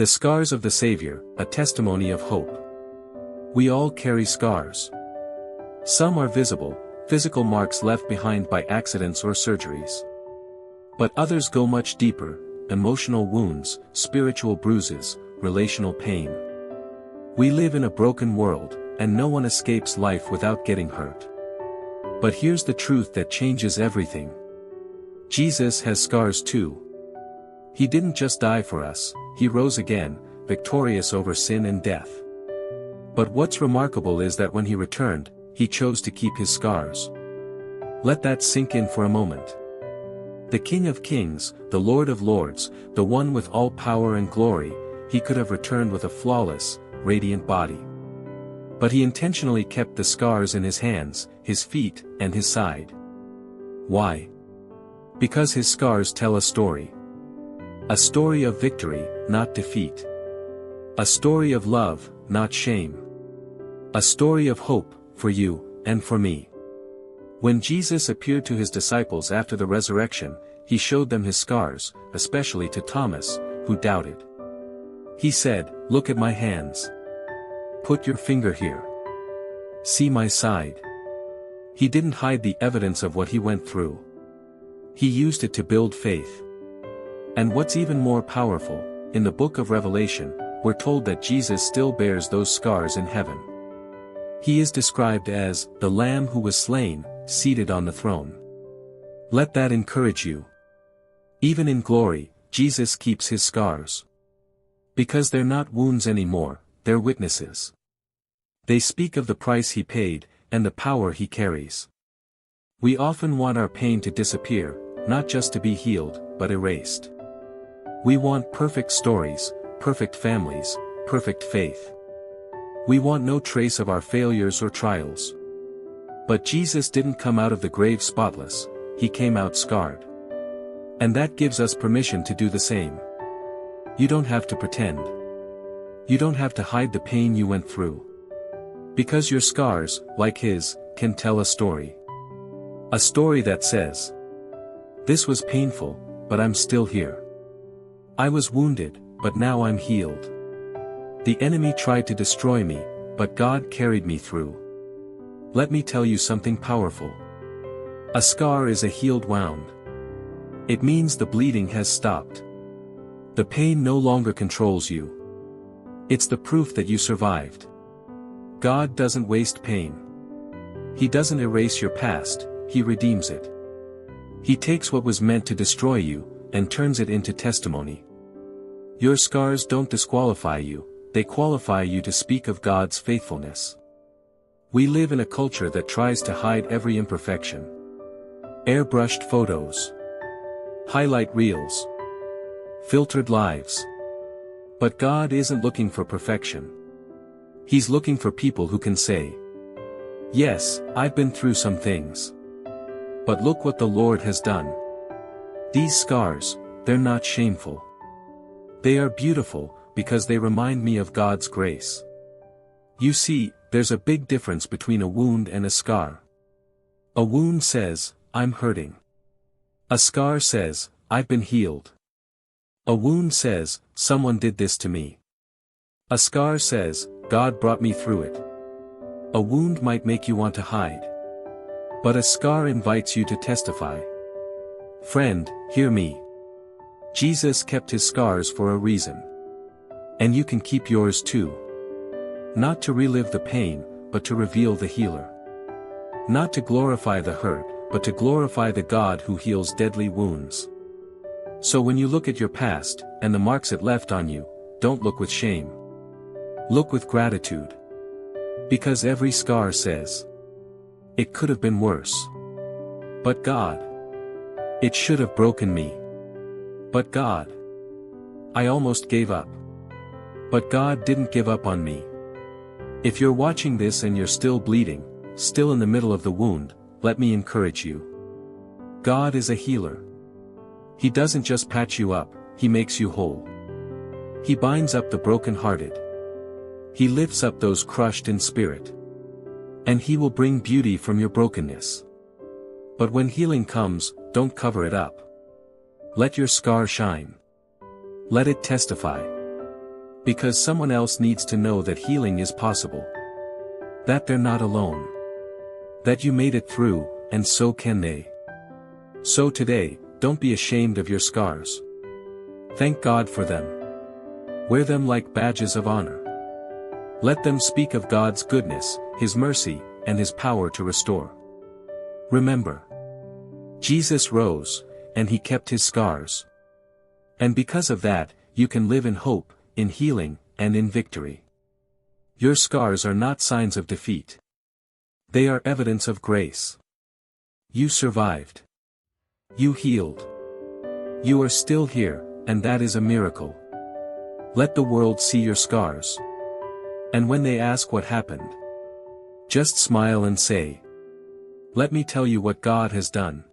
The scars of the Savior, a testimony of hope. We all carry scars. Some are visible, physical marks left behind by accidents or surgeries. But others go much deeper, emotional wounds, spiritual bruises, relational pain. We live in a broken world, and no one escapes life without getting hurt. But here's the truth that changes everything. Jesus has scars too. He didn't just die for us, he rose again, victorious over sin and death. But what's remarkable is that when he returned, he chose to keep his scars. Let that sink in for a moment. The King of Kings, the Lord of Lords, the one with all power and glory, he could have returned with a flawless, radiant body. But he intentionally kept the scars in his hands, his feet, and his side. Why? Because his scars tell a story. A story of victory, not defeat. A story of love, not shame. A story of hope, for you, and for me. When Jesus appeared to his disciples after the resurrection, he showed them his scars, especially to Thomas, who doubted. He said, "Look at my hands. Put your finger here. See my side." He didn't hide the evidence of what he went through. He used it to build faith. And what's even more powerful, in the book of Revelation, we're told that Jesus still bears those scars in heaven. He is described as the Lamb who was slain, seated on the throne. Let that encourage you. Even in glory, Jesus keeps his scars. Because they're not wounds anymore, they're witnesses. They speak of the price he paid, and the power he carries. We often want our pain to disappear, not just to be healed, but erased. We want perfect stories, perfect families, perfect faith. We want no trace of our failures or trials. But Jesus didn't come out of the grave spotless, he came out scarred. And that gives us permission to do the same. You don't have to pretend. You don't have to hide the pain you went through. Because your scars, like his, can tell a story. A story that says, "This was painful, but I'm still here. I was wounded, but now I'm healed. The enemy tried to destroy me, but God carried me through." Let me tell you something powerful. A scar is a healed wound. It means the bleeding has stopped. The pain no longer controls you. It's the proof that you survived. God doesn't waste pain. He doesn't erase your past, he redeems it. He takes what was meant to destroy you, and turns it into testimony. Your scars don't disqualify you, they qualify you to speak of God's faithfulness. We live in a culture that tries to hide every imperfection. Airbrushed photos. Highlight reels. Filtered lives. But God isn't looking for perfection. He's looking for people who can say, "Yes, I've been through some things. But look what the Lord has done." These scars, they're not shameful. They are beautiful, because they remind me of God's grace. You see, there's a big difference between a wound and a scar. A wound says, "I'm hurting." A scar says, "I've been healed." A wound says, "Someone did this to me." A scar says, "God brought me through it." A wound might make you want to hide. But a scar invites you to testify. Friend, hear me. Jesus kept his scars for a reason. And you can keep yours too. Not to relive the pain, but to reveal the healer. Not to glorify the hurt, but to glorify the God who heals deadly wounds. So when you look at your past, and the marks it left on you, don't look with shame. Look with gratitude. Because every scar says, "It could have been worse. But God. It should have broken me. But God. I almost gave up. But God didn't give up on me." If you're watching this and you're still bleeding, still in the middle of the wound, let me encourage you. God is a healer. He doesn't just patch you up, he makes you whole. He binds up the brokenhearted. He lifts up those crushed in spirit. And he will bring beauty from your brokenness. But when healing comes, don't cover it up. Let your scar shine. Let it testify. Because someone else needs to know that healing is possible. That they're not alone. That you made it through, and so can they. So today, don't be ashamed of your scars. Thank God for them. Wear them like badges of honor. Let them speak of God's goodness, His mercy, and His power to restore. Remember, Jesus rose, and He kept His scars. And because of that, you can live in hope, in healing, and in victory. Your scars are not signs of defeat. They are evidence of grace. You survived. You healed. You are still here, and that is a miracle. Let the world see your scars. And when they ask what happened, just smile and say, "Let me tell you what God has done."